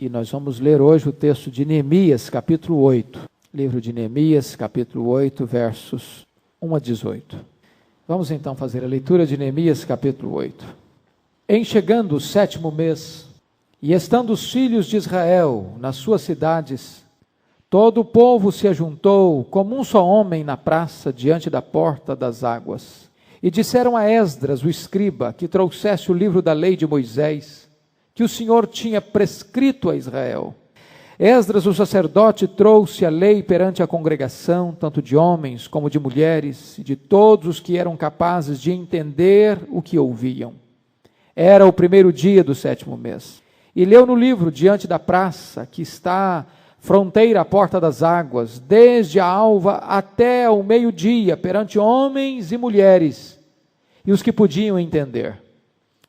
E nós vamos ler hoje o texto de Neemias, capítulo 8. Livro de Neemias, capítulo 8, versos 1 a 18. Vamos então fazer a leitura de Neemias, capítulo 8. Em chegando o 7º mês, e estando os filhos de Israel nas suas cidades, todo o povo se ajuntou como um só homem na praça diante da porta das águas. E disseram a Esdras, o escriba, que trouxesse o livro da lei de Moisés, que o Senhor tinha prescrito a Israel. Esdras, o sacerdote, trouxe a lei perante a congregação, tanto de homens como de mulheres, e de todos os que eram capazes de entender o que ouviam. Era o 1º dia do 7º mês. E leu no livro diante da praça, que está fronteira à porta das águas, desde a alva até ao meio-dia, perante homens e mulheres, e os que podiam entender.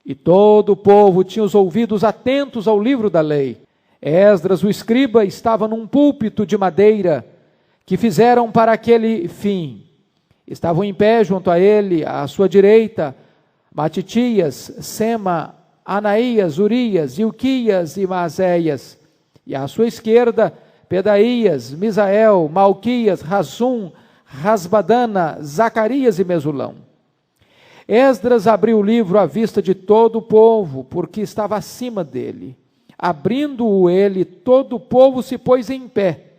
E todo o povo tinha os ouvidos atentos ao livro da lei. Esdras, o escriba, estava num púlpito de madeira, que fizeram para aquele fim. Estavam em pé junto a ele, à sua direita, Matitias, Sema, Anaías, Urias, Ilquias e Maazéias. E à sua esquerda, Pedaías, Misael, Malquias, Razum, Rasbadana, Zacarias e Mesulão. Esdras abriu o livro à vista de todo o povo, porque estava acima dele. Abrindo-o ele, todo o povo se pôs em pé.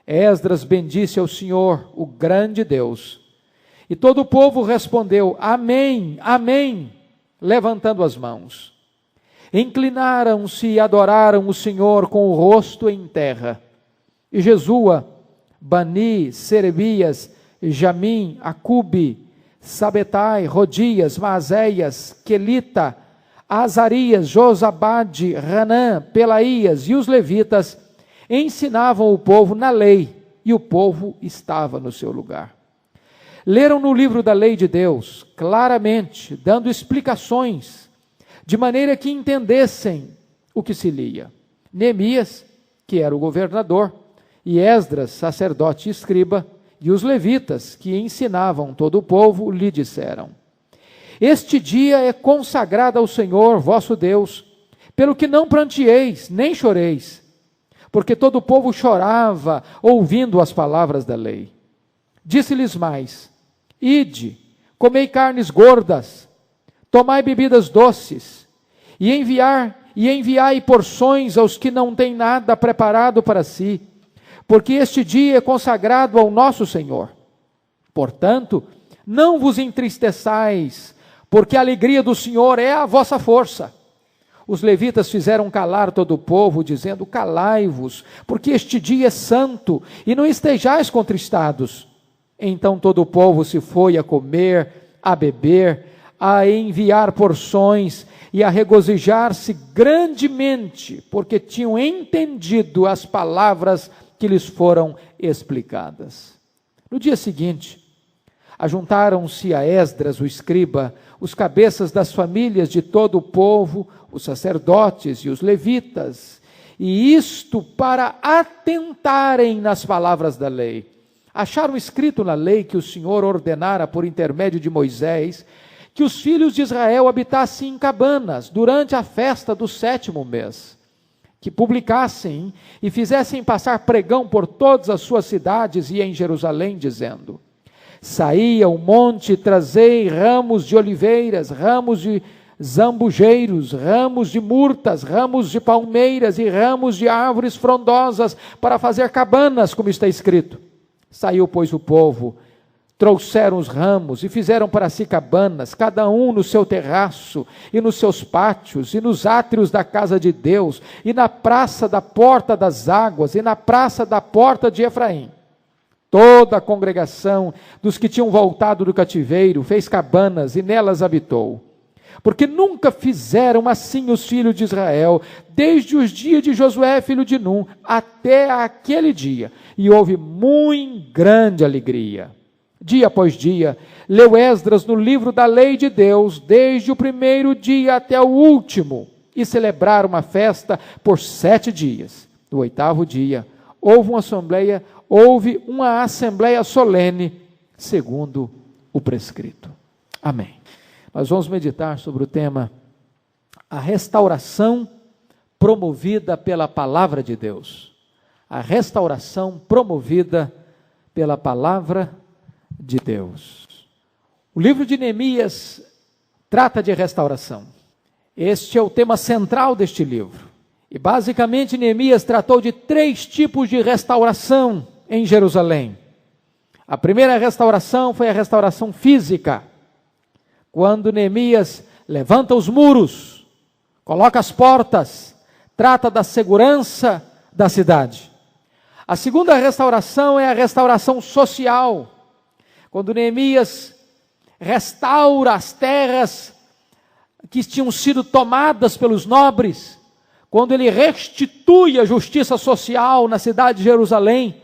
Esdras bendisse ao Senhor, o grande Deus. E todo o povo respondeu, Amém, Amém, levantando as mãos. Inclinaram-se e adoraram o Senhor com o rosto em terra. E Jesua, Bani, Serebias, Jamim, Acube, Sabetai, Rodias, Maazéias, Quelita, Azarias, Josabade, Ranã, Pelaías e os levitas ensinavam o povo na lei, e o povo estava no seu lugar. Leram no livro da lei de Deus, claramente, dando explicações, de maneira que entendessem o que se lia. Neemias, que era o governador, e Esdras, sacerdote e escriba, e os levitas, que ensinavam todo o povo, lhe disseram, Este dia é consagrado ao Senhor, vosso Deus, pelo que não pranteeis, nem choreis, porque todo o povo chorava, ouvindo as palavras da lei. Disse-lhes mais, Ide, comei carnes gordas, tomai bebidas doces, e enviai porções aos que não têm nada preparado para si, porque este dia é consagrado ao nosso Senhor. Portanto, não vos entristeçais, porque a alegria do Senhor é a vossa força. Os levitas fizeram calar todo o povo, dizendo, Calai-vos, porque este dia é santo, e não estejais contristados. Então todo o povo se foi a comer, a beber, a enviar porções, e a regozijar-se grandemente, porque tinham entendido as palavras que lhes foram explicadas. No dia seguinte, ajuntaram-se a Esdras, o escriba, os cabeças das famílias de todo o povo, os sacerdotes e os levitas, e isto para atentarem nas palavras da lei. Acharam escrito na lei que o Senhor ordenara por intermédio de Moisés, que os filhos de Israel habitassem em cabanas durante a festa do 7º mês. Que publicassem e fizessem passar pregão por todas as suas cidades e em Jerusalém, dizendo, Saí ao monte e trazei ramos de oliveiras, ramos de zambujeiros, ramos de murtas, ramos de palmeiras e ramos de árvores frondosas, para fazer cabanas, como está escrito. Saiu, pois, o povo, trouxeram os ramos e fizeram para si cabanas, cada um no seu terraço, e nos seus pátios, e nos átrios da casa de Deus, e na praça da porta das águas, e na praça da porta de Efraim. Toda a congregação dos que tinham voltado do cativeiro fez cabanas e nelas habitou. Porque nunca fizeram assim os filhos de Israel, desde os dias de Josué, filho de Num, até aquele dia, e houve muito grande alegria. Dia após dia, leu Esdras no livro da lei de Deus, desde o 1º dia até o último, e celebraram uma festa por 7 dias. No 8º dia, houve uma assembleia solene, segundo o prescrito. Amém. Nós vamos meditar sobre o tema, a restauração promovida pela palavra de Deus. A restauração promovida pela palavra de Deus. O livro de Neemias trata de restauração. Este é o tema central deste livro. E basicamente Neemias tratou de 3 tipos de restauração em Jerusalém. A primeira restauração foi a restauração física. Quando Neemias levanta os muros, coloca as portas, trata da segurança da cidade. A segunda restauração é a restauração social. Quando Neemias restaura as terras que tinham sido tomadas pelos nobres, quando ele restitui a justiça social na cidade de Jerusalém,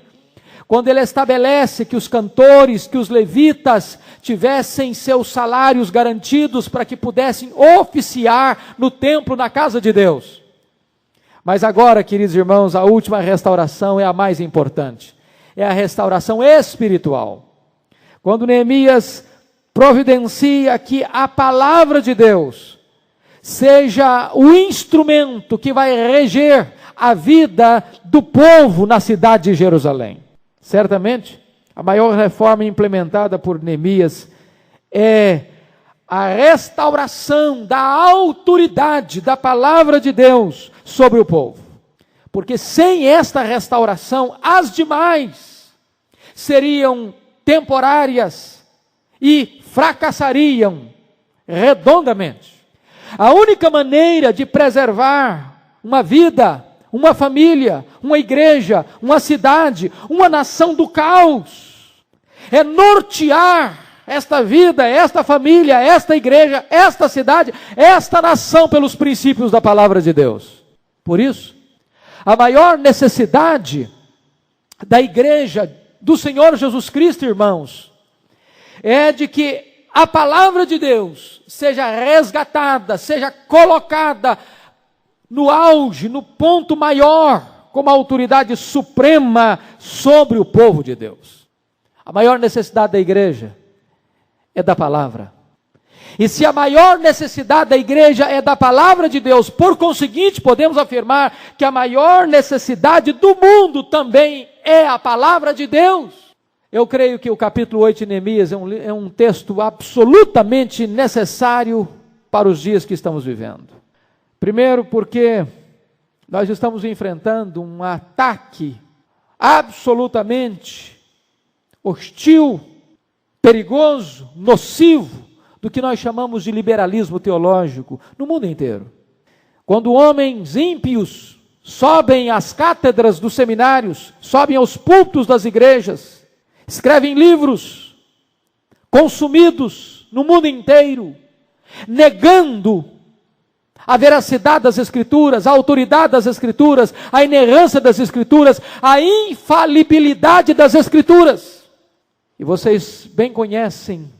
quando ele estabelece que os cantores, que os levitas tivessem seus salários garantidos para que pudessem oficiar no templo, na casa de Deus. Mas agora, queridos irmãos, a última restauração é a mais importante. É a restauração espiritual. Quando Neemias providencia que a palavra de Deus seja o instrumento que vai reger a vida do povo na cidade de Jerusalém. Certamente, a maior reforma implementada por Neemias é a restauração da autoridade da palavra de Deus sobre o povo. Porque sem esta restauração, as demais seriam temporárias e fracassariam redondamente. A única maneira de preservar uma vida, uma família, uma igreja, uma cidade, uma nação do caos, é nortear esta vida, esta família, esta igreja, esta cidade, esta nação pelos princípios da palavra de Deus. Por isso, a maior necessidade da igreja do Senhor Jesus Cristo, irmãos, é de que a palavra de Deus seja resgatada, seja colocada no auge, no ponto maior, como autoridade suprema sobre o povo de Deus. A maior necessidade da igreja é da palavra. E se a maior necessidade da igreja é da palavra de Deus, por conseguinte, podemos afirmar que a maior necessidade do mundo também é a palavra de Deus. Eu creio que o capítulo 8 de Neemias é um texto absolutamente necessário para os dias que estamos vivendo. Primeiro porque nós estamos enfrentando um ataque absolutamente hostil, perigoso, nocivo, do que nós chamamos de liberalismo teológico no mundo inteiro. Quando homens ímpios sobem às cátedras dos seminários, sobem aos púlpitos das igrejas, escrevem livros consumidos no mundo inteiro, negando a veracidade das Escrituras, a autoridade das Escrituras, a inerrância das Escrituras, a infalibilidade das Escrituras. E vocês bem conhecem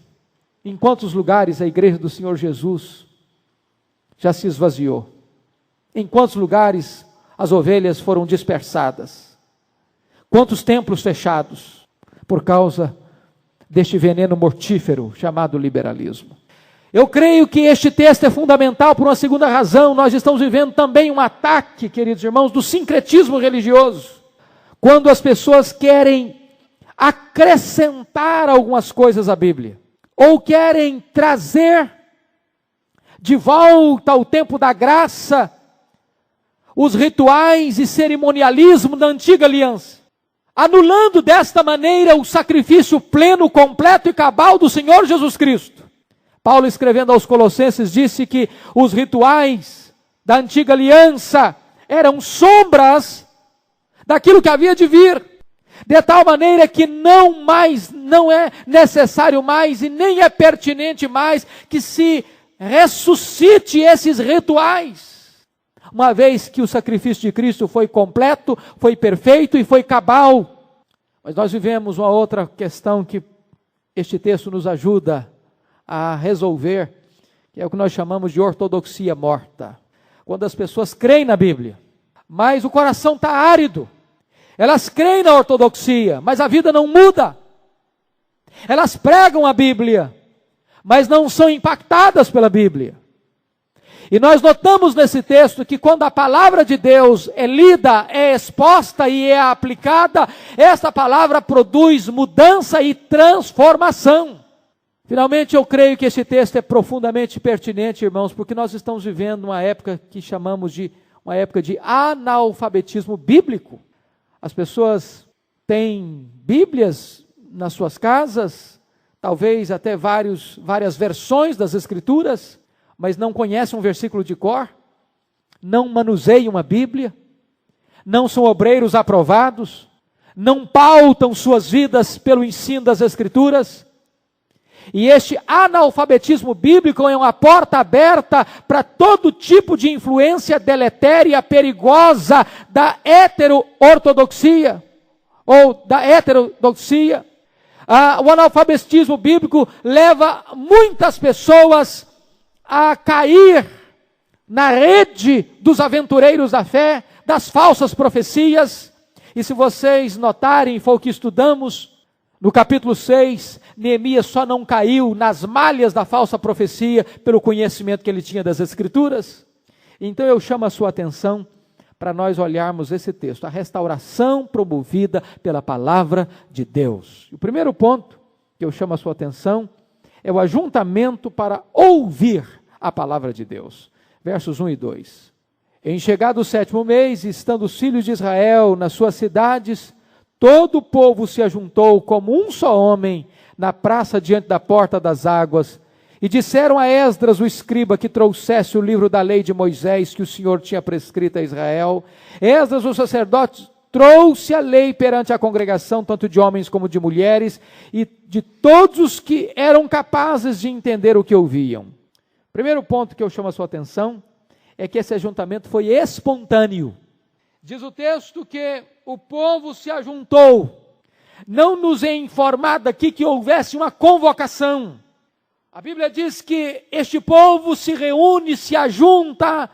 em quantos lugares a igreja do Senhor Jesus já se esvaziou, em quantos lugares as ovelhas foram dispersadas, quantos templos fechados, por causa deste veneno mortífero chamado liberalismo. Eu creio que este texto é fundamental por uma segunda razão. Nós estamos vivendo também um ataque, queridos irmãos, do sincretismo religioso. Quando as pessoas querem acrescentar algumas coisas à Bíblia, ou querem trazer de volta ao tempo da graça os rituais e cerimonialismo da antiga aliança, anulando desta maneira o sacrifício pleno, completo e cabal do Senhor Jesus Cristo. Paulo, escrevendo aos Colossenses, disse que os rituais da antiga aliança eram sombras daquilo que havia de vir, de tal maneira que não é necessário mais e nem é pertinente mais que se ressuscite esses rituais, uma vez que o sacrifício de Cristo foi completo, foi perfeito e foi cabal. Mas nós vivemos uma outra questão que este texto nos ajuda a resolver, que é o que nós chamamos de ortodoxia morta. Quando as pessoas creem na Bíblia, mas o coração está árido. Elas creem na ortodoxia, mas a vida não muda. Elas pregam a Bíblia, mas não são impactadas pela Bíblia. E nós notamos nesse texto que quando a palavra de Deus é lida, é exposta e é aplicada, essa palavra produz mudança e transformação. Finalmente, eu creio que esse texto é profundamente pertinente, irmãos, porque nós estamos vivendo uma época que chamamos de uma época de analfabetismo bíblico. As pessoas têm Bíblias nas suas casas, talvez até várias versões das Escrituras, mas não conhecem um versículo de cor, não manuseiam uma Bíblia, não são obreiros aprovados, não pautam suas vidas pelo ensino das Escrituras. E este analfabetismo bíblico é uma porta aberta para todo tipo de influência deletéria, perigosa da heteroortodoxia, ou da heterodoxia. O analfabetismo bíblico leva muitas pessoas a cair na rede dos aventureiros da fé, das falsas profecias. E se vocês notarem, foi o que estudamos no capítulo 6, Neemias só não caiu nas malhas da falsa profecia pelo conhecimento que ele tinha das Escrituras. Então eu chamo a sua atenção para nós olharmos esse texto, a restauração promovida pela palavra de Deus. O primeiro ponto que eu chamo a sua atenção é o ajuntamento para ouvir a palavra de Deus. Versos 1 e 2. Em chegado o 7º mês, estando os filhos de Israel nas suas cidades, todo o povo se ajuntou como um só homem na praça diante da porta das águas, e disseram a Esdras, o escriba, que trouxesse o livro da lei de Moisés que o Senhor tinha prescrito a Israel. Esdras, o sacerdote, trouxe a lei perante a congregação, tanto de homens como de mulheres, e de todos os que eram capazes de entender o que ouviam. Primeiro ponto que eu chamo a sua atenção é que esse ajuntamento foi espontâneo. Diz o texto que o povo se ajuntou. Não nos é informado aqui que houvesse uma convocação. A Bíblia diz que este povo se reúne, se ajunta,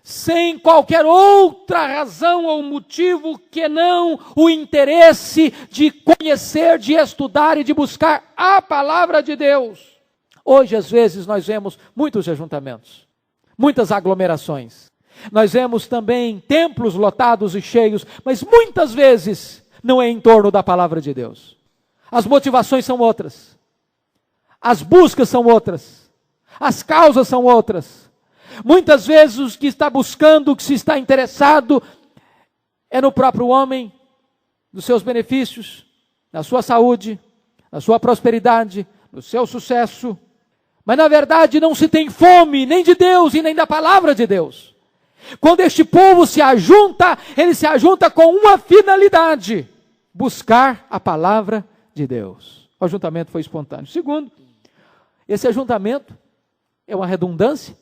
sem qualquer outra razão ou motivo que não o interesse de conhecer, de estudar e de buscar a palavra de Deus. Hoje, às vezes, nós vemos muitos ajuntamentos, muitas aglomerações. Nós vemos também templos lotados e cheios, mas muitas vezes não é em torno da palavra de Deus. As motivações são outras. As buscas são outras. As causas são outras. Muitas vezes o que está buscando, o que se está interessado, é no próprio homem, nos seus benefícios, na sua saúde, na sua prosperidade, no seu sucesso. Mas na verdade não se tem fome nem de Deus e nem da palavra de Deus. Quando este povo se ajunta, ele se ajunta com uma finalidade: buscar a palavra de Deus. O ajuntamento foi espontâneo. Segundo, esse ajuntamento é uma redundância,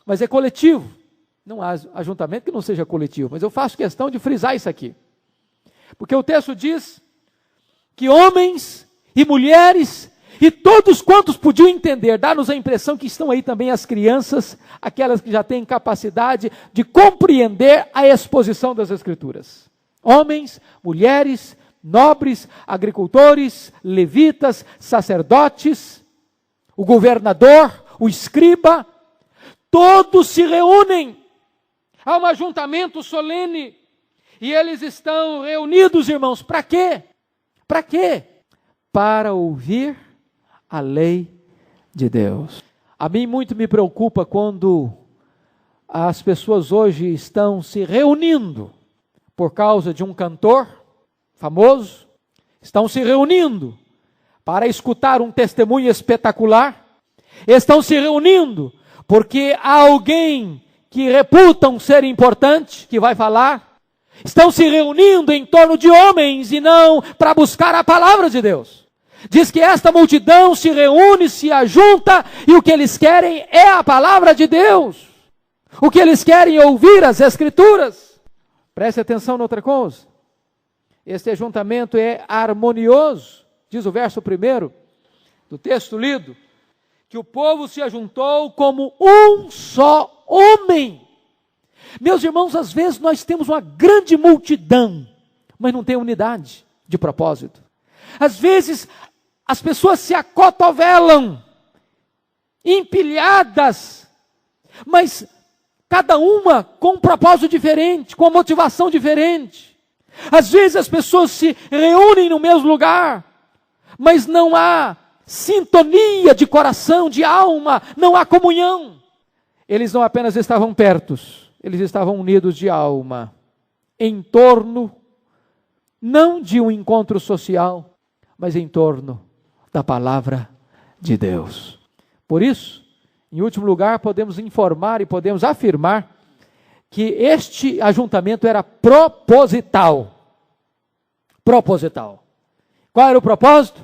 mas é coletivo. Não há ajuntamento que não seja coletivo, mas eu faço questão de frisar isso aqui. Porque o texto diz que homens e mulheres e todos quantos podiam entender, dá-nos a impressão que estão aí também as crianças, aquelas que já têm capacidade de compreender a exposição das Escrituras. Homens, mulheres, nobres, agricultores, levitas, sacerdotes, o governador, o escriba, todos se reúnem. Há um ajuntamento solene e eles estão reunidos, irmãos, para quê? Para quê? Para ouvir a lei de Deus. A mim muito me preocupa quando as pessoas hoje estão se reunindo por causa de um cantor famoso, estão se reunindo para escutar um testemunho espetacular, estão se reunindo porque há alguém que reputam ser importante, que vai falar, estão se reunindo em torno de homens e não para buscar a palavra de Deus. Diz que esta multidão se reúne, se ajunta, e o que eles querem é a palavra de Deus. O que eles querem é ouvir as Escrituras. Preste atenção noutra coisa. Este ajuntamento é harmonioso. Diz o verso 1 do texto lido, que o povo se ajuntou como um só homem. Meus irmãos, às vezes nós temos uma grande multidão, mas não tem unidade de propósito. Às vezes as pessoas se acotovelam, empilhadas, mas cada uma com um propósito diferente, com uma motivação diferente. Às vezes as pessoas se reúnem no mesmo lugar, mas não há sintonia de coração, de alma, não há comunhão. Eles não apenas estavam perto, eles estavam unidos de alma, em torno, não de um encontro social, mas em torno da palavra de Deus. Por isso, em último lugar, podemos informar e podemos afirmar que este ajuntamento era proposital. Proposital. Qual era o propósito?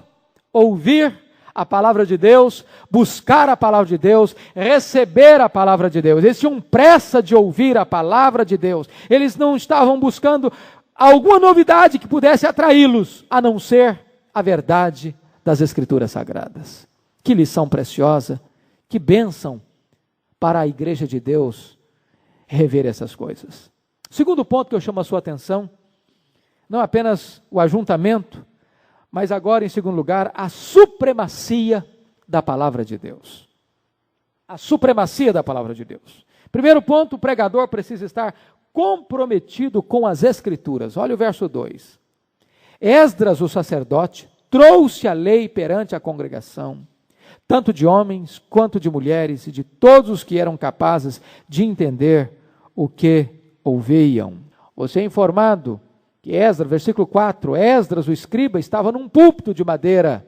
Ouvir a palavra de Deus, buscar a palavra de Deus, receber a palavra de Deus. Eles tinham pressa de ouvir a palavra de Deus. Eles não estavam buscando alguma novidade que pudesse atraí-los, a não ser a verdade das Escrituras Sagradas. Que lição preciosa, que bênção para a igreja de Deus rever essas coisas. Segundo ponto que eu chamo a sua atenção, não apenas o ajuntamento, mas agora, em segundo lugar, a supremacia da palavra de Deus. A supremacia da palavra de Deus. Primeiro ponto, o pregador precisa estar comprometido com as Escrituras. Olha o verso 2. Esdras, o sacerdote, trouxe a lei perante a congregação, tanto de homens quanto de mulheres, e de todos os que eram capazes de entender o que ouviam. Você é informado que Esdras, versículo 4, Esdras, o escriba, estava num púlpito de madeira.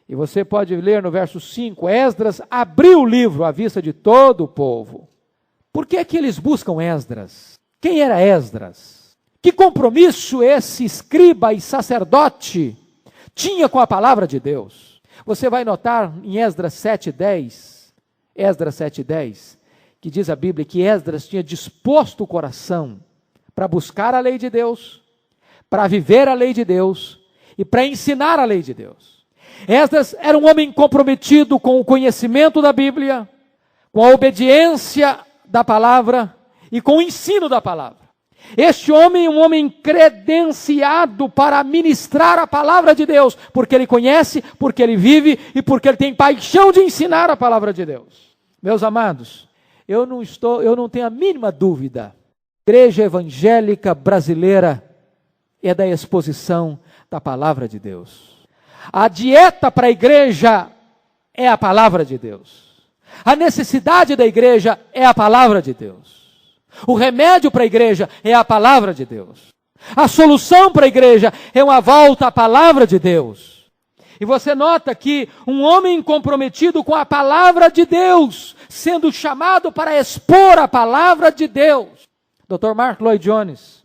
E você pode ler no verso 5, Esdras abriu o livro à vista de todo o povo. Por que é que eles buscam Esdras? Quem era Esdras? Que compromisso esse escriba e sacerdote tinha com a palavra de Deus? Você vai notar em Esdras 7:10, que diz a Bíblia que Esdras tinha disposto o coração para buscar a lei de Deus, para viver a lei de Deus e para ensinar a lei de Deus. Esdras era um homem comprometido com o conhecimento da Bíblia, com a obediência da palavra e com o ensino da palavra. Este homem é um homem credenciado para ministrar a palavra de Deus, porque ele conhece, porque ele vive e porque ele tem paixão de ensinar a palavra de Deus. Meus amados, eu não tenho a mínima dúvida, a igreja evangélica brasileira é da exposição da palavra de Deus. A dieta para a igreja é a palavra de Deus. A necessidade da igreja é a palavra de Deus. O remédio para a igreja é a palavra de Deus. A solução para a igreja é uma volta à palavra de Deus. E você nota que um homem comprometido com a palavra de Deus, sendo chamado para expor a palavra de Deus. Dr. Mark Lloyd Jones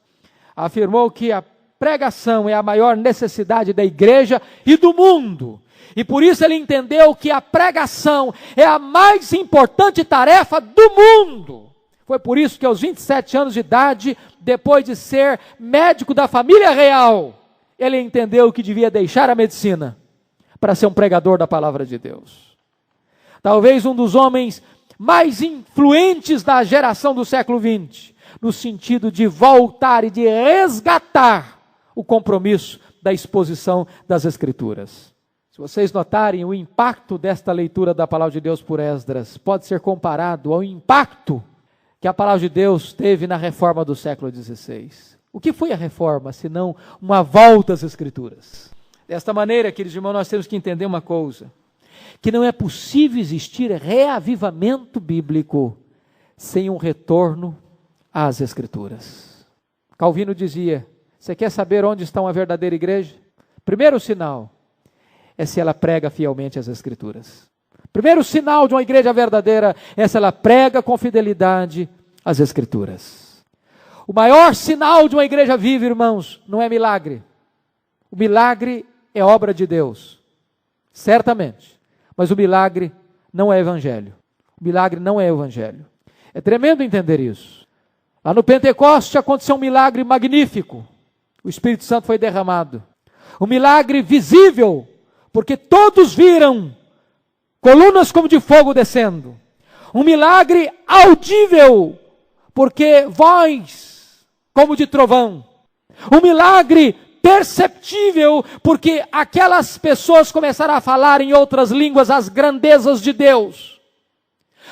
afirmou que a pregação é a maior necessidade da igreja e do mundo. E por isso ele entendeu que a pregação é a mais importante tarefa do mundo. Foi por isso que aos 27 anos de idade, depois de ser médico da família real, ele entendeu que devia deixar a medicina para ser um pregador da palavra de Deus. Talvez um dos homens mais influentes da geração do século XX, no sentido de voltar e de resgatar o compromisso da exposição das Escrituras. Se vocês notarem, o impacto desta leitura da palavra de Deus por Esdras pode ser comparado ao impacto que a palavra de Deus teve na reforma do século XVI. O que foi a reforma, senão uma volta às Escrituras? Desta maneira, queridos irmãos, nós temos que entender uma coisa, que não é possível existir reavivamento bíblico sem um retorno às Escrituras. Calvino dizia, você quer saber onde está uma verdadeira igreja? Primeiro sinal é se ela prega fielmente as Escrituras. Primeiro sinal de uma igreja verdadeira é se ela prega com fidelidade as Escrituras. O maior sinal de uma igreja viva, irmãos, não é milagre. O milagre é obra de Deus, certamente. Mas o milagre não é evangelho. O milagre não é evangelho. É tremendo entender isso. Lá no Pentecoste aconteceu um milagre magnífico. O Espírito Santo foi derramado. Um milagre visível, porque todos viram colunas como de fogo descendo. Um milagre audível, porque voz como de trovão. Um milagre perceptível, porque aquelas pessoas começaram a falar em outras línguas as grandezas de Deus.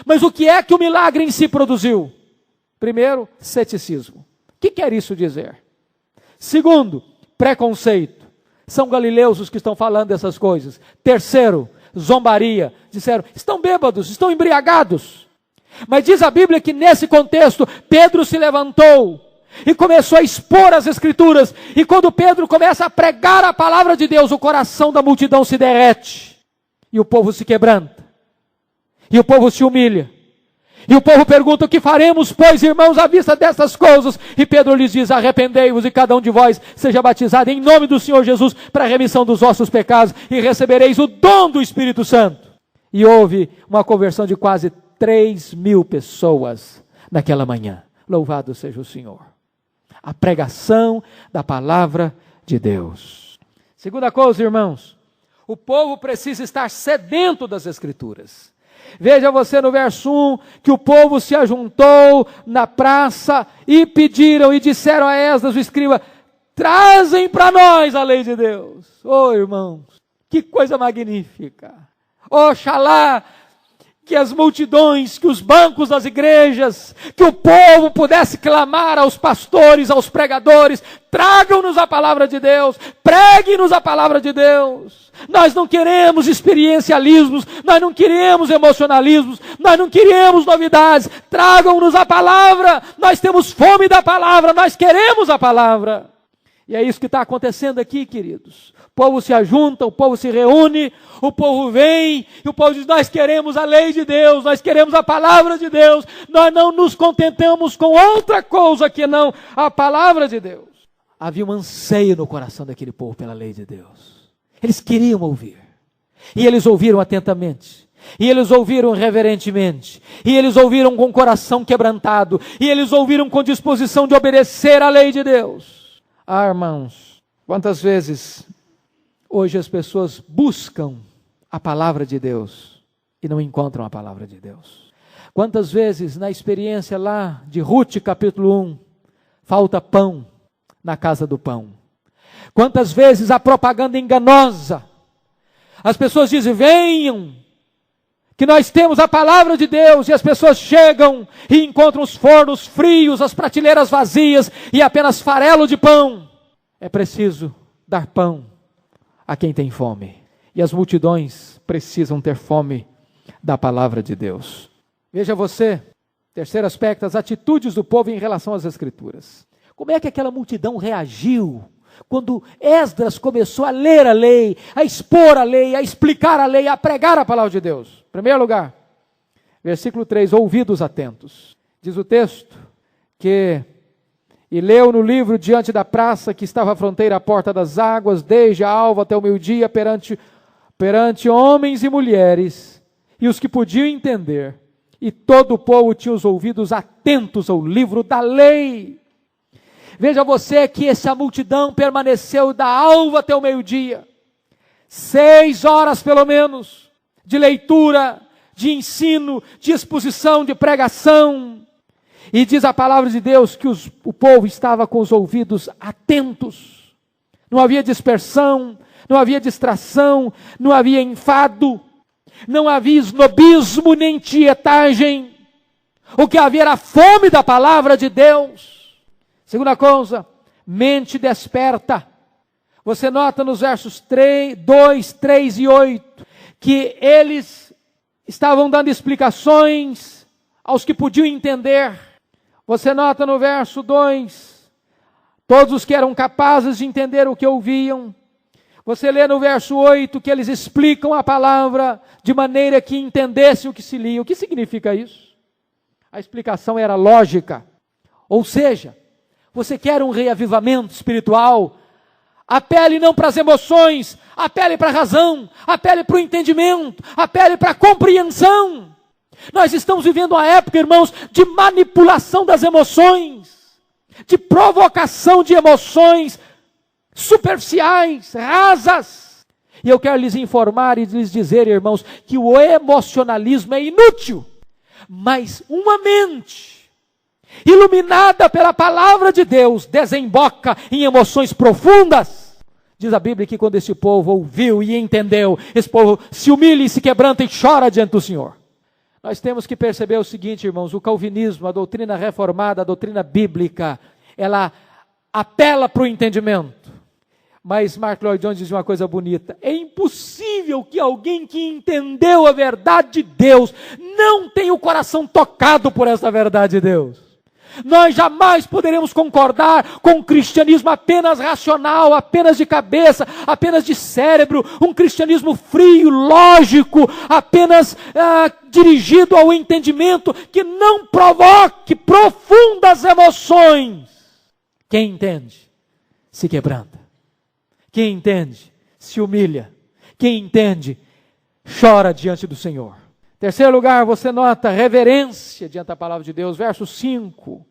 Mas o que é que o milagre em si produziu? Primeiro, ceticismo. O que quer isso dizer? Segundo, preconceito. São galileus os que estão falando dessas coisas. Terceiro, zombaria. Disseram, estão bêbados, estão embriagados. Mas diz a Bíblia que nesse contexto, Pedro se levantou e começou a expor as Escrituras. E quando Pedro começa a pregar a palavra de Deus, o coração da multidão se derrete. E o povo se quebranta. E o povo se humilha. E o povo pergunta, o que faremos, pois, irmãos, à vista dessas coisas? E Pedro lhes diz, arrependei-vos e cada um de vós seja batizado em nome do Senhor Jesus para a remissão dos vossos pecados e recebereis o dom do Espírito Santo. E houve uma conversão de quase 3.000 pessoas naquela manhã. Louvado seja o Senhor. A pregação da palavra de Deus. Segunda coisa, irmãos, o povo precisa estar sedento das Escrituras. Veja você no verso 1, que o povo se ajuntou na praça e pediram e disseram a Esdras, o escriba, trazem para nós a lei de Deus. Oh, irmãos, que coisa magnífica. Oxalá que as multidões, que os bancos das igrejas, que o povo pudesse clamar aos pastores, aos pregadores, tragam-nos a palavra de Deus, pregue-nos a palavra de Deus. Nós não queremos experiencialismos, nós não queremos emocionalismos, nós não queremos novidades, tragam-nos a palavra, nós temos fome da palavra, nós queremos a palavra. E é isso que está acontecendo aqui, queridos. O povo se ajunta, o povo se reúne, o povo vem, e o povo diz, nós queremos a lei de Deus, nós queremos a palavra de Deus, nós não nos contentamos com outra coisa que não a palavra de Deus. Havia um anseio no coração daquele povo pela lei de Deus. Eles queriam ouvir, e eles ouviram atentamente, e eles ouviram reverentemente, e eles ouviram com o coração quebrantado, e eles ouviram com disposição de obedecer à lei de Deus. Ah, irmãos, quantas vezes hoje as pessoas buscam a palavra de Deus e não encontram a palavra de Deus. Quantas vezes na experiência lá de Ruth capítulo 1, falta pão na casa do pão. Quantas vezes a propaganda enganosa, as pessoas dizem, venham, que nós temos a palavra de Deus, e as pessoas chegam e encontram os fornos frios, as prateleiras vazias e apenas farelo de pão. É preciso dar pão a quem tem fome. E as multidões precisam ter fome da palavra de Deus. Veja você, terceiro aspecto, as atitudes do povo em relação às Escrituras. Como é que aquela multidão reagiu quando Esdras começou a ler a lei, a expor a lei, a explicar a lei, a pregar a palavra de Deus? Em primeiro lugar, versículo 3, ouvidos atentos. Diz o texto que e leu no livro diante da praça que estava à fronteira à porta das águas, desde a alva até o meio-dia, perante homens e mulheres, e os que podiam entender, e todo o povo tinha os ouvidos atentos ao livro da lei. Veja você que essa multidão permaneceu da alva até o meio-dia, 6 horas pelo menos, de leitura, de ensino, de exposição, de pregação. E diz a palavra de Deus que o povo estava com os ouvidos atentos. Não havia dispersão, não havia distração, não havia enfado, não havia esnobismo nem tietagem. O que havia era a fome da palavra de Deus. Segunda coisa, mente desperta. Você nota nos versos 2, 3 e 8, que eles estavam dando explicações aos que podiam entender. Você nota no verso 2, todos os que eram capazes de entender o que ouviam. Você lê no verso 8 que eles explicam a palavra de maneira que entendessem o que se lia. O que significa isso? A explicação era lógica. Ou seja, você quer um reavivamento espiritual? Apele não para as emoções, apele para a razão, apele para o entendimento, apele para a compreensão. Nós estamos vivendo uma época, irmãos, de manipulação das emoções, de provocação de emoções superficiais, rasas. E eu quero lhes informar e lhes dizer, irmãos, que o emocionalismo é inútil, mas uma mente iluminada pela palavra de Deus desemboca em emoções profundas. Diz a Bíblia que quando esse povo ouviu e entendeu, esse povo se humilha e se quebranta e chora diante do Senhor. Nós temos que perceber o seguinte, irmãos, o calvinismo, a doutrina reformada, a doutrina bíblica, ela apela para o entendimento. Mas Mark Lloyd Jones diz uma coisa bonita: é impossível que alguém que entendeu a verdade de Deus não tenha o coração tocado por essa verdade de Deus. Nós jamais poderemos concordar com um cristianismo apenas racional, apenas de cabeça, apenas de cérebro, um cristianismo frio, lógico, apenas dirigido ao entendimento, que não provoque profundas emoções. Quem entende, se quebranta. Quem entende, se humilha. Quem entende, chora diante do Senhor. Terceiro lugar, você nota reverência diante da palavra de Deus. Verso 5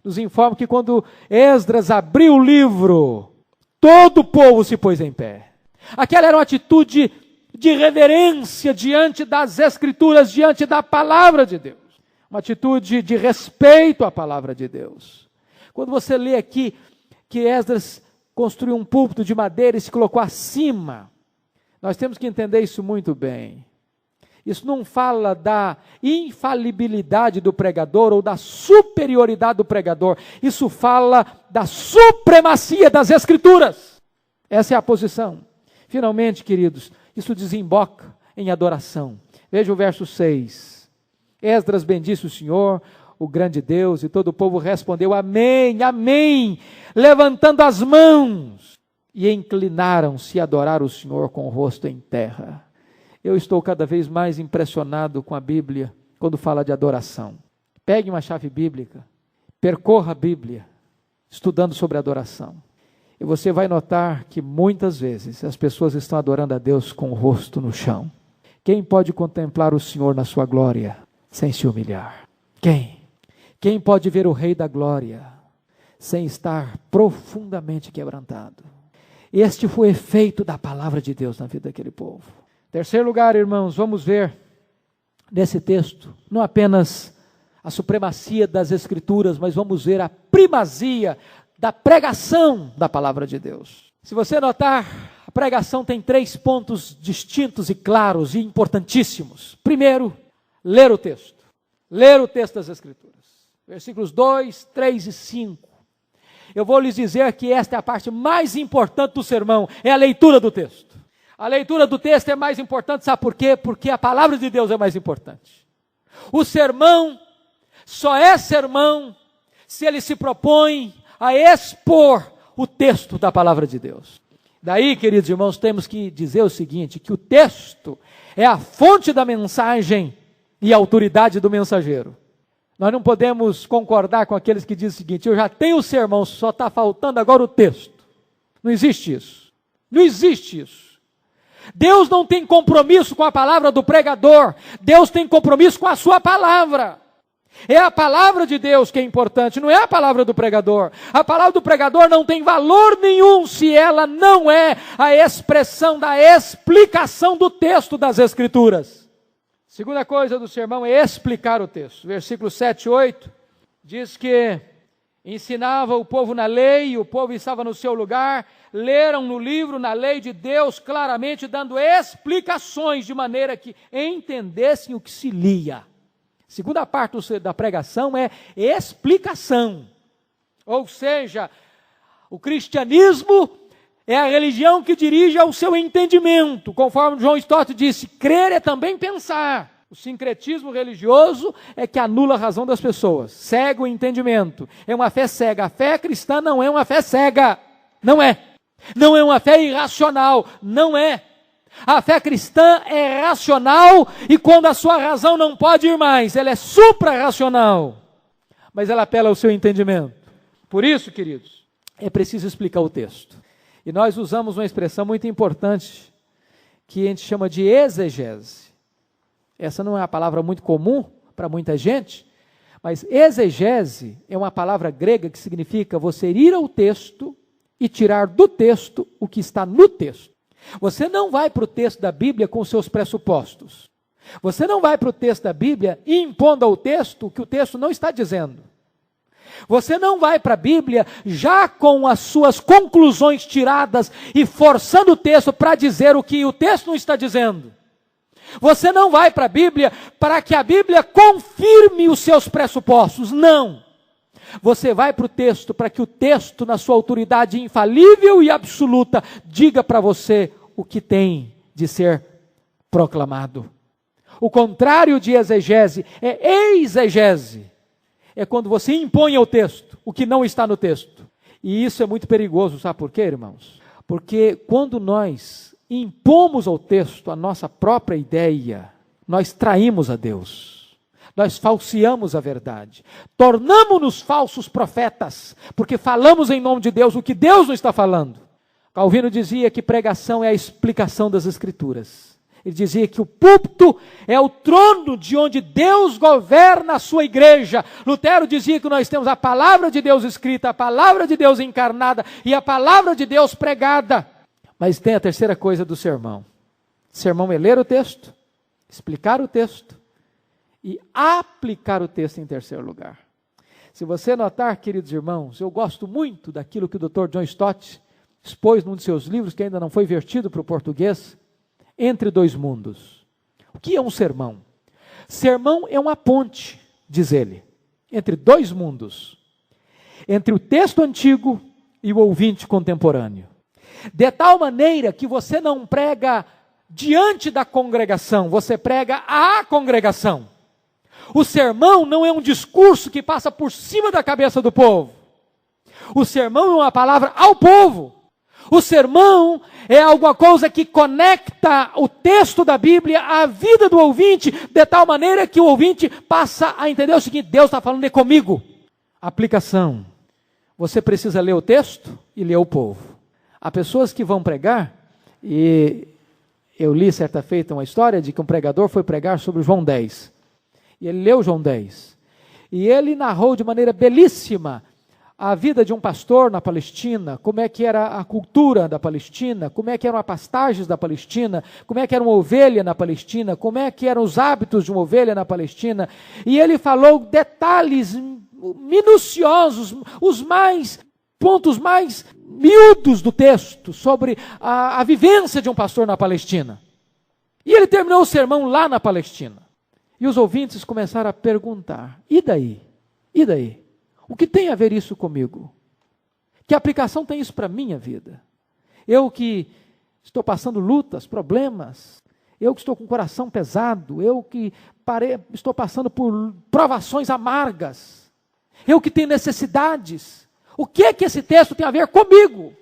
nos informa que quando Esdras abriu o livro, todo o povo se pôs em pé. Aquela era uma atitude de reverência diante das Escrituras, diante da palavra de Deus. Uma atitude de respeito à palavra de Deus. Quando você lê aqui que Esdras construiu um púlpito de madeira e se colocou acima, nós temos que entender isso muito bem. Isso não fala da infalibilidade do pregador ou da superioridade do pregador. Isso fala da supremacia das Escrituras. Essa é a posição. Finalmente, queridos, isso desemboca em adoração. Veja o verso 6. Esdras bendisse o Senhor, o grande Deus, e todo o povo respondeu: amém, amém, levantando as mãos, e inclinaram-se a adorar o Senhor com o rosto em terra. Eu estou cada vez mais impressionado com a Bíblia quando fala de adoração. Pegue uma chave bíblica, percorra a Bíblia, estudando sobre adoração. E você vai notar que muitas vezes as pessoas estão adorando a Deus com o rosto no chão. Quem pode contemplar o Senhor na sua glória sem se humilhar? Quem? Quem pode ver o Rei da Glória sem estar profundamente quebrantado? Este foi o efeito da palavra de Deus na vida daquele povo. Terceiro lugar, irmãos, vamos ver nesse texto, não apenas a supremacia das Escrituras, mas vamos ver a primazia da pregação da palavra de Deus. Se você notar, a pregação tem 3 pontos distintos e claros e importantíssimos. Primeiro, ler o texto. Ler o texto das Escrituras. Versículos 2, 3 e 5. Eu vou lhes dizer que esta é a parte mais importante do sermão, é a leitura do texto. A leitura do texto é mais importante, sabe por quê? Porque a palavra de Deus é mais importante. O sermão só é sermão se ele se propõe a expor o texto da palavra de Deus. Daí, queridos irmãos, temos que dizer o seguinte, que o texto é a fonte da mensagem e a autoridade do mensageiro. Nós não podemos concordar com aqueles que dizem o seguinte: eu já tenho o sermão, só está faltando agora o texto. Não existe isso. Não existe isso. Deus não tem compromisso com a palavra do pregador. Deus tem compromisso com a sua palavra. É a palavra de Deus que é importante, não é a palavra do pregador. A palavra do pregador não tem valor nenhum se ela não é a expressão da explicação do texto das Escrituras. Segunda coisa do sermão é explicar o texto. Versículos 7 e 8 diz que ensinava o povo na lei, o povo estava no seu lugar, leram no livro, na lei de Deus, claramente dando explicações de maneira que entendessem o que se lia. Segunda parte da pregação é explicação. Ou seja, o cristianismo é a religião que dirige ao seu entendimento. Conforme John Stott disse, crer é também pensar. O sincretismo religioso é que anula a razão das pessoas, cega o entendimento. É uma fé cega. A fé cristã não é uma fé cega. Não é. Não é uma fé irracional. Não é. A fé cristã é racional e quando a sua razão não pode ir mais, ela é supra-racional. Mas ela apela ao seu entendimento. Por isso, queridos, é preciso explicar o texto. E nós usamos uma expressão muito importante que a gente chama de exegese. Essa não é uma palavra muito comum para muita gente, mas exegese é uma palavra grega que significa você ir ao texto e tirar do texto o que está no texto. Você não vai para o texto da Bíblia com seus pressupostos. Você não vai para o texto da Bíblia impondo ao texto o que o texto não está dizendo. Você não vai para a Bíblia já com as suas conclusões tiradas e forçando o texto para dizer o que o texto não está dizendo. Você não vai para a Bíblia para que a Bíblia confirme os seus pressupostos, não. Você vai para o texto para que o texto, na sua autoridade infalível e absoluta, diga para você o que tem de ser proclamado. O contrário de exegese é exegese. É quando você impõe ao texto o que não está no texto. E isso é muito perigoso, sabe por quê, irmãos? Porque quando nós impomos ao texto a nossa própria ideia, nós traímos a Deus, nós falseamos a verdade, tornamos-nos falsos profetas, porque falamos em nome de Deus o que Deus não está falando. Calvino dizia que pregação é a explicação das Escrituras. Ele dizia que o púlpito é o trono de onde Deus governa a sua igreja. Lutero dizia que nós temos a palavra de Deus escrita, a palavra de Deus encarnada e a palavra de Deus pregada. Mas tem a terceira coisa do sermão. O sermão é ler o texto, explicar o texto e aplicar o texto em terceiro lugar. Se você notar, queridos irmãos, eu gosto muito daquilo que o Dr. John Stott expôs num de seus livros, que ainda não foi vertido para o português, Entre Dois Mundos. O que é um sermão? Sermão é uma ponte, diz ele, entre dois mundos. Entre o texto antigo e o ouvinte contemporâneo. De tal maneira que você não prega diante da congregação, você prega à congregação. O sermão não é um discurso que passa por cima da cabeça do povo. O sermão é uma palavra ao povo. O sermão é alguma coisa que conecta o texto da Bíblia à vida do ouvinte, de tal maneira que o ouvinte passa a entender o seguinte: Deus está falando comigo. Aplicação. Você precisa ler o texto e ler o povo. Há pessoas que vão pregar, e eu li certa feita uma história de que um pregador foi pregar sobre João 10. E ele leu João 10. E ele narrou de maneira belíssima a vida de um pastor na Palestina, como é que era a cultura da Palestina, como é que eram as pastagens da Palestina, como é que era uma ovelha na Palestina, como é que eram os hábitos de uma ovelha na Palestina. E ele falou detalhes minuciosos, pontos mais miúdos do texto, sobre a vivência de um pastor na Palestina. E ele terminou o sermão lá na Palestina. E os ouvintes começaram a perguntar: e daí? E daí? O que tem a ver isso comigo? Que aplicação tem isso para a minha vida? Eu que estou passando lutas, problemas, eu que estou com o coração pesado, eu que estou passando por provações amargas, eu que tenho necessidades. O que é que esse texto tem a ver comigo?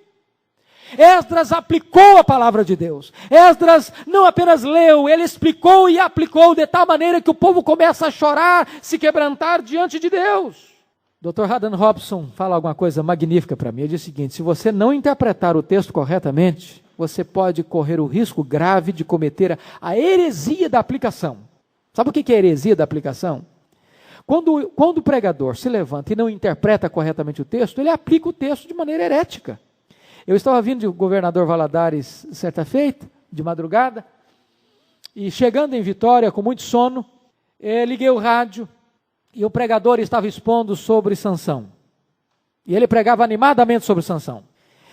Esdras aplicou a palavra de Deus. Esdras não apenas leu, ele explicou e aplicou de tal maneira que o povo começa a chorar, se quebrantar diante de Deus. Dr. Haddon Robson fala alguma coisa magnífica para mim. Ele diz o seguinte: se você não interpretar o texto corretamente, você pode correr o risco grave de cometer a heresia da aplicação. Sabe o que é a heresia da aplicação? Quando o pregador se levanta e não interpreta corretamente o texto, ele aplica o texto de maneira herética. Eu estava vindo de Governador Valadares certa feita, de madrugada, e chegando em Vitória com muito sono, liguei o rádio e o pregador estava expondo sobre Sansão. E ele pregava animadamente sobre Sansão.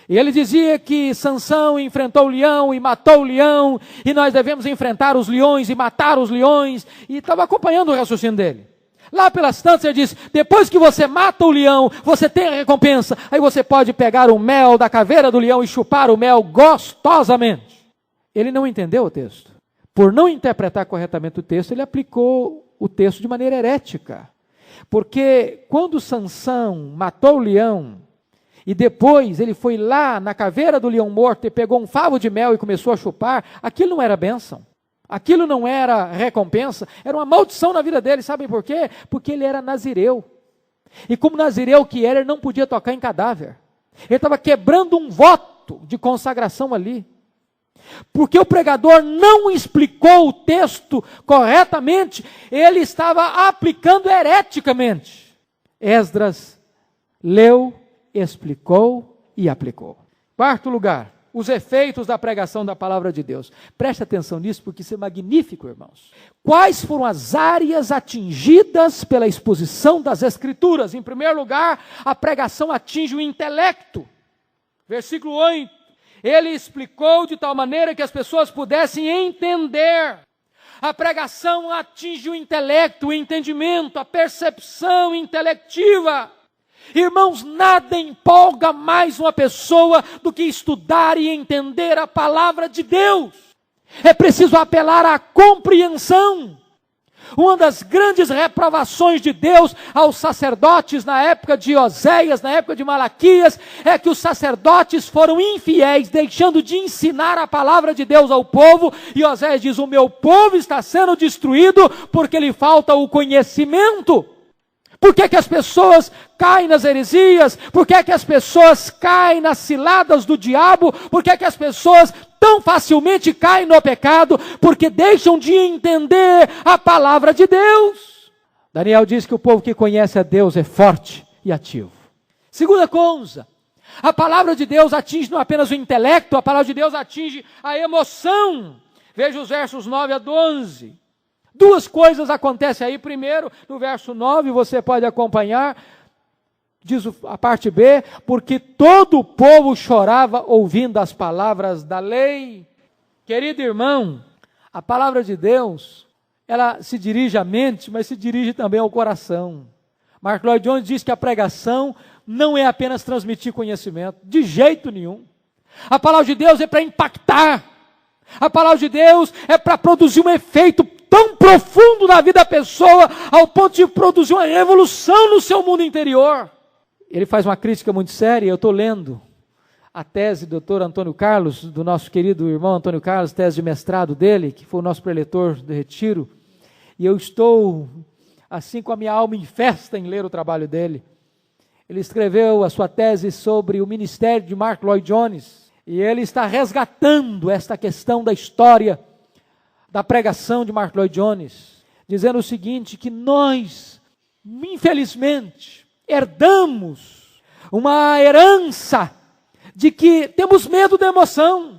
E ele dizia que Sansão enfrentou o leão e matou o leão, e nós devemos enfrentar os leões e matar os leões, e estava acompanhando o raciocínio dele. Lá pelas tantas ele disse: depois que você mata o leão, você tem a recompensa. Aí você pode pegar o mel da caveira do leão e chupar o mel gostosamente. Ele não entendeu o texto. Por não interpretar corretamente o texto, ele aplicou o texto de maneira herética. Porque quando Sansão matou o leão, e depois ele foi lá na caveira do leão morto e pegou um favo de mel e começou a chupar, aquilo não era bênção. Aquilo não era recompensa, era uma maldição na vida dele. Sabem por quê? Porque ele era nazireu. E como nazireu que era, ele não podia tocar em cadáver. Ele estava quebrando um voto de consagração ali. Porque o pregador não explicou o texto corretamente, ele estava aplicando hereticamente. Esdras leu, explicou e aplicou. Quarto lugar, os efeitos da pregação da palavra de Deus. Preste atenção nisso, porque isso é magnífico, irmãos. Quais foram as áreas atingidas pela exposição das Escrituras? Em primeiro lugar, a pregação atinge o intelecto. Versículo 8. Ele explicou de tal maneira que as pessoas pudessem entender. A pregação atinge o intelecto, o entendimento, a percepção intelectiva. Irmãos, nada empolga mais uma pessoa do que estudar e entender a palavra de Deus. É preciso apelar à compreensão. Uma das grandes reprovações de Deus aos sacerdotes na época de Oséias, na época de Malaquias, é que os sacerdotes foram infiéis, deixando de ensinar a palavra de Deus ao povo. E Oséias diz: o meu povo está sendo destruído porque lhe falta o conhecimento. Por que as pessoas caem nas heresias? Por que as pessoas caem nas ciladas do diabo? Por que as pessoas tão facilmente caem no pecado? Porque deixam de entender a palavra de Deus. Daniel diz que o povo que conhece a Deus é forte e ativo. Segunda coisa, a palavra de Deus atinge não apenas o intelecto, a palavra de Deus atinge a emoção. Veja os versos 9 a 12. Duas coisas acontecem aí. Primeiro, no verso 9, você pode acompanhar, diz a parte B: porque todo o povo chorava ouvindo as palavras da lei. Querido irmão, a palavra de Deus, ela se dirige à mente, mas se dirige também ao coração. Mark Lloyd Jones diz que a pregação não é apenas transmitir conhecimento, de jeito nenhum. A palavra de Deus é para impactar. A palavra de Deus é para produzir um efeito tão profundo na vida da pessoa, ao ponto de produzir uma revolução no seu mundo interior. Ele faz uma crítica muito séria. Eu estou lendo a tese do Dr. Antônio Carlos, do nosso querido irmão Antônio Carlos, tese de mestrado dele, que foi o nosso preletor do retiro, e eu estou, assim, com a minha alma em festa em ler o trabalho dele. Ele escreveu a sua tese sobre o ministério de Mark Lloyd Jones, e ele está resgatando esta questão da história da pregação de Mark Lloyd Jones, dizendo o seguinte: que nós, infelizmente, herdamos uma herança de que temos medo da emoção.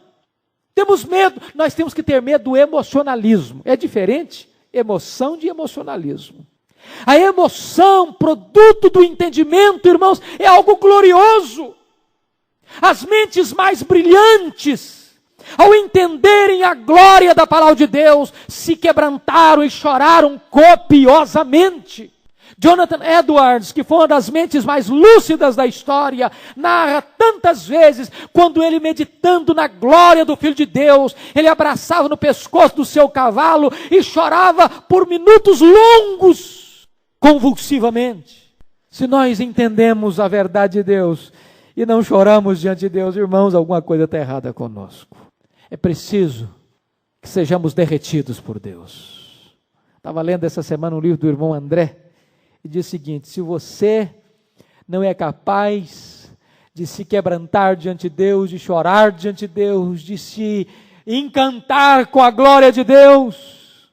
Temos medo, nós temos que ter medo do emocionalismo. É diferente emoção de emocionalismo. A emoção, produto do entendimento, irmãos, é algo glorioso. As mentes mais brilhantes, ao entenderem a glória da palavra de Deus, se quebrantaram e choraram copiosamente. Jonathan Edwards, que foi uma das mentes mais lúcidas da história, narra tantas vezes, quando ele, meditando na glória do Filho de Deus, ele abraçava no pescoço do seu cavalo e chorava por minutos longos, convulsivamente. Se nós entendemos a verdade de Deus e não choramos diante de Deus, irmãos, alguma coisa está errada conosco. É preciso que sejamos derretidos por Deus. Estava lendo essa semana um livro do irmão André, e diz o seguinte: se você não é capaz de se quebrantar diante de Deus, de chorar diante de Deus, de se encantar com a glória de Deus,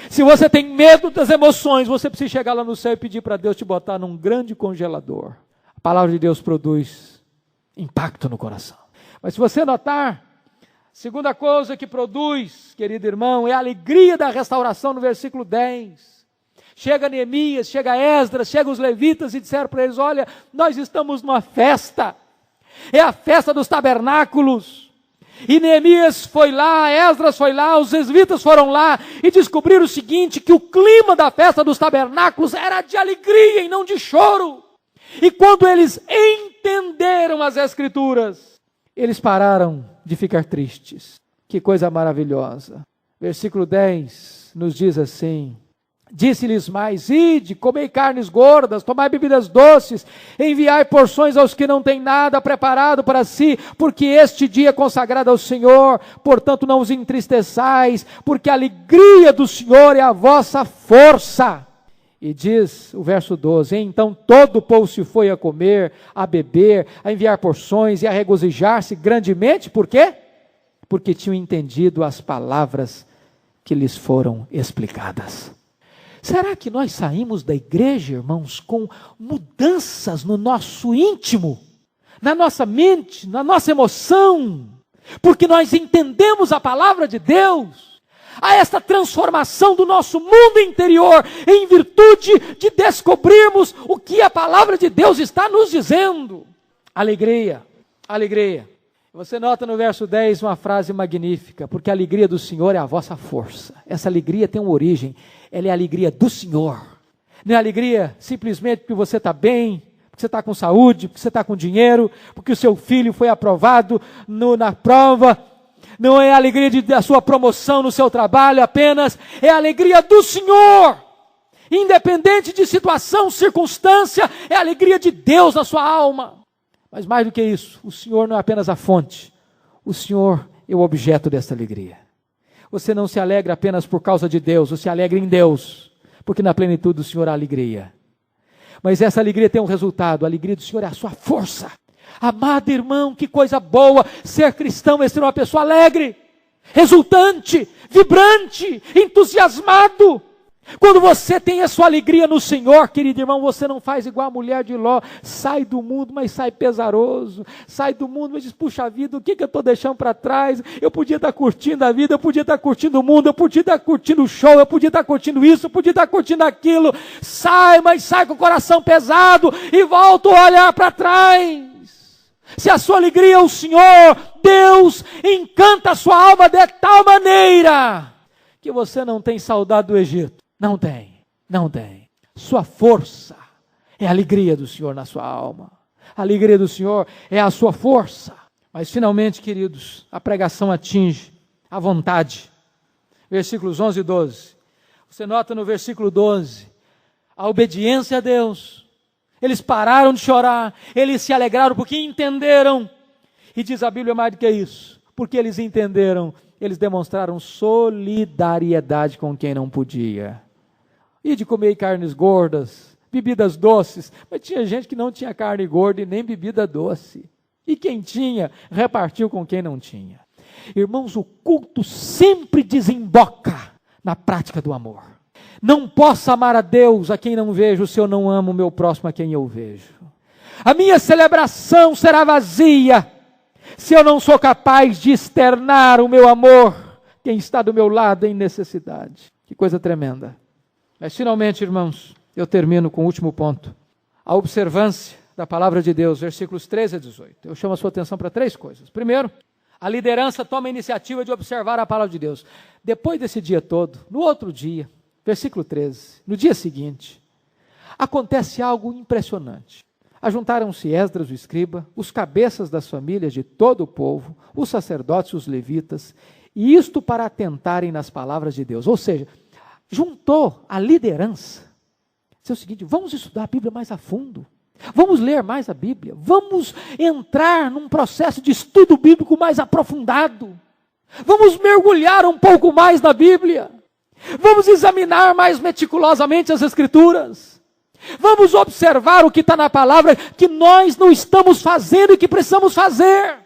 se você tem medo das emoções, você precisa chegar lá no céu e pedir para Deus te botar num grande congelador. A palavra de Deus produz impacto no coração. Mas se você notar, segunda coisa que produz, querido irmão, é a alegria da restauração, no versículo 10. Chega Neemias, chega Esdras, chega os levitas e disseram para eles: olha, nós estamos numa festa, é a festa dos tabernáculos. E Neemias foi lá, Esdras foi lá, os levitas foram lá e descobriram o seguinte: que o clima da festa dos tabernáculos era de alegria e não de choro. E quando eles entenderam as Escrituras, eles pararam de ficar tristes. Que coisa maravilhosa. Versículo 10 nos diz assim: disse-lhes mais: ide, comei carnes gordas, tomai bebidas doces, enviai porções aos que não têm nada preparado para si, porque este dia é consagrado ao Senhor, portanto não os entristeçais, porque a alegria do Senhor é a vossa força. E diz o verso 12: então todo o povo se foi a comer, a beber, a enviar porções e a regozijar-se grandemente. Por quê? Porque tinham entendido as palavras que lhes foram explicadas. Será que nós saímos da igreja, irmãos, com mudanças no nosso íntimo, na nossa mente, na nossa emoção, porque nós entendemos a palavra de Deus? Há esta transformação do nosso mundo interior, em virtude de descobrirmos o que a palavra de Deus está nos dizendo. Alegria, alegria. Você nota no verso 10 uma frase magnífica, porque a alegria do Senhor é a vossa força. Essa alegria tem uma origem, ela é a alegria do Senhor. Não é alegria simplesmente porque você está bem, porque você está com saúde, porque você está com dinheiro, porque o seu filho foi aprovado na prova. Não é a alegria da sua promoção no seu trabalho apenas, é a alegria do Senhor. Independente de situação, circunstância, é a alegria de Deus na sua alma. Mas mais do que isso, o Senhor não é apenas a fonte, o Senhor é o objeto dessa alegria. Você não se alegra apenas por causa de Deus, você se alegra em Deus, porque na plenitude do Senhor há alegria. Mas essa alegria tem um resultado, a alegria do Senhor é a sua força. Amado irmão, que coisa boa ser cristão, é ser uma pessoa alegre, exultante, vibrante, entusiasmado. Quando você tem a sua alegria no Senhor, querido irmão, você não faz igual a mulher de Ló, sai do mundo, mas sai pesaroso, sai do mundo, mas diz, puxa vida, o que eu estou deixando para trás? Eu podia estar curtindo a vida, eu podia estar curtindo o mundo, eu podia estar curtindo o show, eu podia estar curtindo isso, eu podia estar curtindo aquilo, mas sai com o coração pesado e volta a olhar para trás. Se a sua alegria é o Senhor, Deus encanta a sua alma de tal maneira que você não tem saudade do Egito. Não tem. Sua força é a alegria do Senhor na sua alma. A alegria do Senhor é a sua força. Mas finalmente, queridos, a pregação atinge a vontade. Versículos 11 e 12. Você nota no versículo 12, a obediência a Deus. Eles pararam de chorar, eles se alegraram porque entenderam. E diz a Bíblia mais do que isso, porque eles entenderam, eles demonstraram solidariedade com quem não podia. E de comer carnes gordas, bebidas doces, mas tinha gente que não tinha carne gorda e nem bebida doce. E quem tinha, repartiu com quem não tinha. Irmãos, o culto sempre desemboca na prática do amor. Não posso amar a Deus a quem não vejo, se eu não amo o meu próximo a quem eu vejo. A minha celebração será vazia, se eu não sou capaz de externar o meu amor, quem está do meu lado em necessidade. Que coisa tremenda. Mas finalmente, irmãos, eu termino com o último ponto. A observância da palavra de Deus, versículos 13 a 18. Eu chamo a sua atenção para 3 coisas. Primeiro, a liderança toma a iniciativa de observar a palavra de Deus. Depois desse dia todo, no outro dia, versículo 13, no dia seguinte, acontece algo impressionante. Ajuntaram-se Esdras, o escriba, os cabeças das famílias de todo o povo, os sacerdotes e os levitas, e isto para atentarem nas palavras de Deus. Ou seja, juntou a liderança. É o seguinte, vamos estudar a Bíblia mais a fundo. Vamos ler mais a Bíblia. Vamos entrar num processo de estudo bíblico mais aprofundado. Vamos mergulhar um pouco mais na Bíblia. Vamos examinar mais meticulosamente as Escrituras. Vamos observar o que está na palavra que nós não estamos fazendo e que precisamos fazer.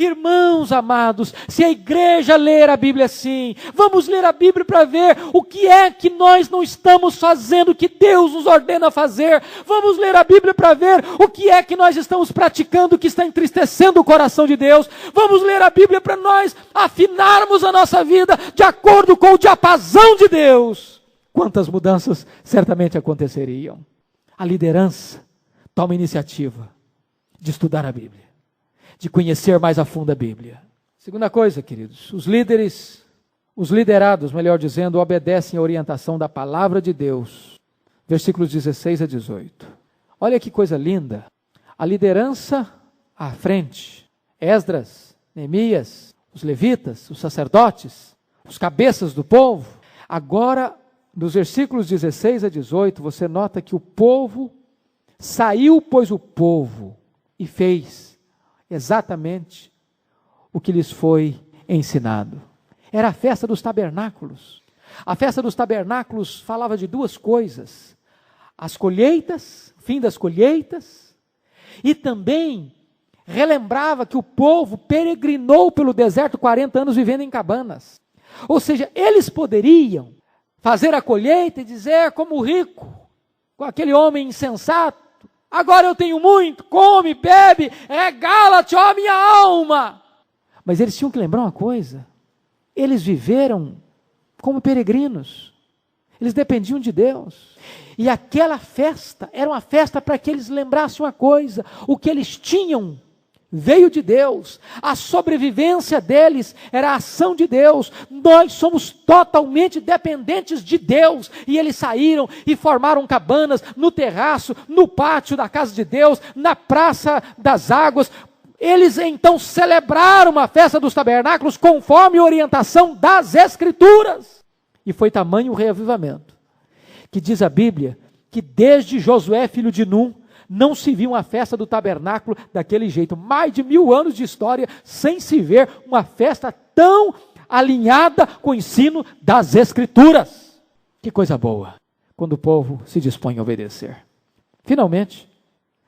Irmãos amados, se a igreja ler a Bíblia assim, vamos ler a Bíblia para ver o que é que nós não estamos fazendo, que Deus nos ordena fazer. Vamos ler a Bíblia para ver o que é que nós estamos praticando, que está entristecendo o coração de Deus. Vamos ler a Bíblia para nós afinarmos a nossa vida de acordo com o diapasão de Deus. Quantas mudanças certamente aconteceriam. A liderança toma iniciativa de estudar a Bíblia, de conhecer mais a fundo a Bíblia. Segunda coisa, queridos, os liderados, melhor dizendo, obedecem à orientação da palavra de Deus. Versículos 16 a 18. Olha que coisa linda. A liderança à frente. Esdras, Neemias, os levitas, os sacerdotes, os cabeças do povo. Agora, nos versículos 16 a 18, você nota que o povo saiu, pois o povo, e fez exatamente o que lhes foi ensinado. Era a festa dos tabernáculos. A festa dos tabernáculos falava de 2 coisas: as colheitas, fim das colheitas, e também relembrava que o povo peregrinou pelo deserto 40 anos vivendo em cabanas. Ou seja, eles poderiam fazer a colheita e dizer como o rico, com aquele homem insensato: agora eu tenho muito, come, bebe, regala-te, ó minha alma. Mas eles tinham que lembrar uma coisa: eles viveram como peregrinos, eles dependiam de Deus, e aquela festa era uma festa para que eles lembrassem uma coisa: o que eles tinham veio de Deus, a sobrevivência deles era a ação de Deus. Nós somos totalmente dependentes de Deus, e eles saíram e formaram cabanas no terraço, no pátio da casa de Deus, na praça das águas. Eles então celebraram a festa dos tabernáculos conforme a orientação das Escrituras, e foi tamanho o reavivamento, que diz a Bíblia, que desde Josué, filho de Num, não se viu uma festa do tabernáculo daquele jeito. Mais de 1000 anos de história sem se ver uma festa tão alinhada com o ensino das Escrituras. Que coisa boa, quando o povo se dispõe a obedecer. Finalmente,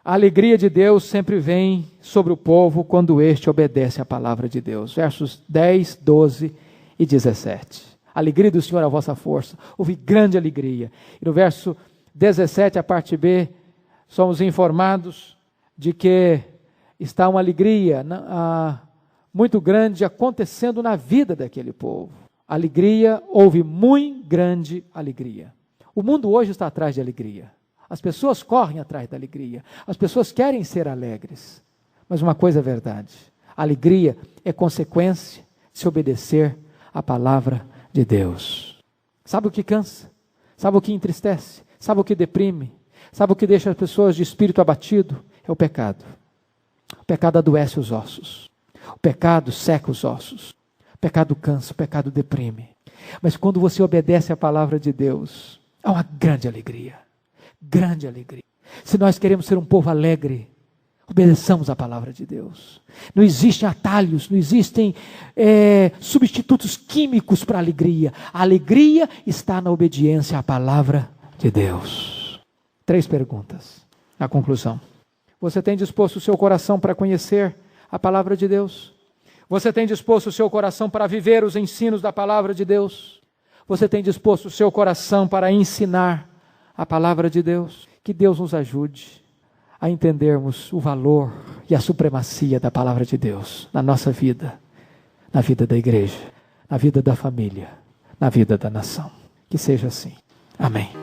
a alegria de Deus sempre vem sobre o povo quando este obedece à palavra de Deus. Versos 10, 12 e 17. A alegria do Senhor é a vossa força. Houve grande alegria. E no verso 17, a parte B, somos informados de que está uma alegria muito grande acontecendo na vida daquele povo. Alegria, houve muito grande alegria. O mundo hoje está atrás de alegria. As pessoas correm atrás da alegria. As pessoas querem ser alegres. Mas uma coisa é verdade. A alegria é consequência de se obedecer à palavra de Deus. Sabe o que cansa? Sabe o que entristece? Sabe o que deprime? Sabe o que deixa as pessoas de espírito abatido? É o pecado. O pecado adoece os ossos. O pecado seca os ossos. O pecado cansa, o pecado deprime. Mas quando você obedece à palavra de Deus, há uma grande alegria. Grande alegria. Se nós queremos ser um povo alegre, obedeçamos à palavra de Deus. Não existem atalhos, não existem substitutos químicos para a alegria. A alegria está na obediência à palavra de Deus. 3 perguntas, na conclusão. Você tem disposto o seu coração para conhecer a palavra de Deus? Você tem disposto o seu coração para viver os ensinos da palavra de Deus? Você tem disposto o seu coração para ensinar a palavra de Deus? Que Deus nos ajude a entendermos o valor e a supremacia da palavra de Deus na nossa vida, na vida da igreja, na vida da família, na vida da nação. Que seja assim. Amém.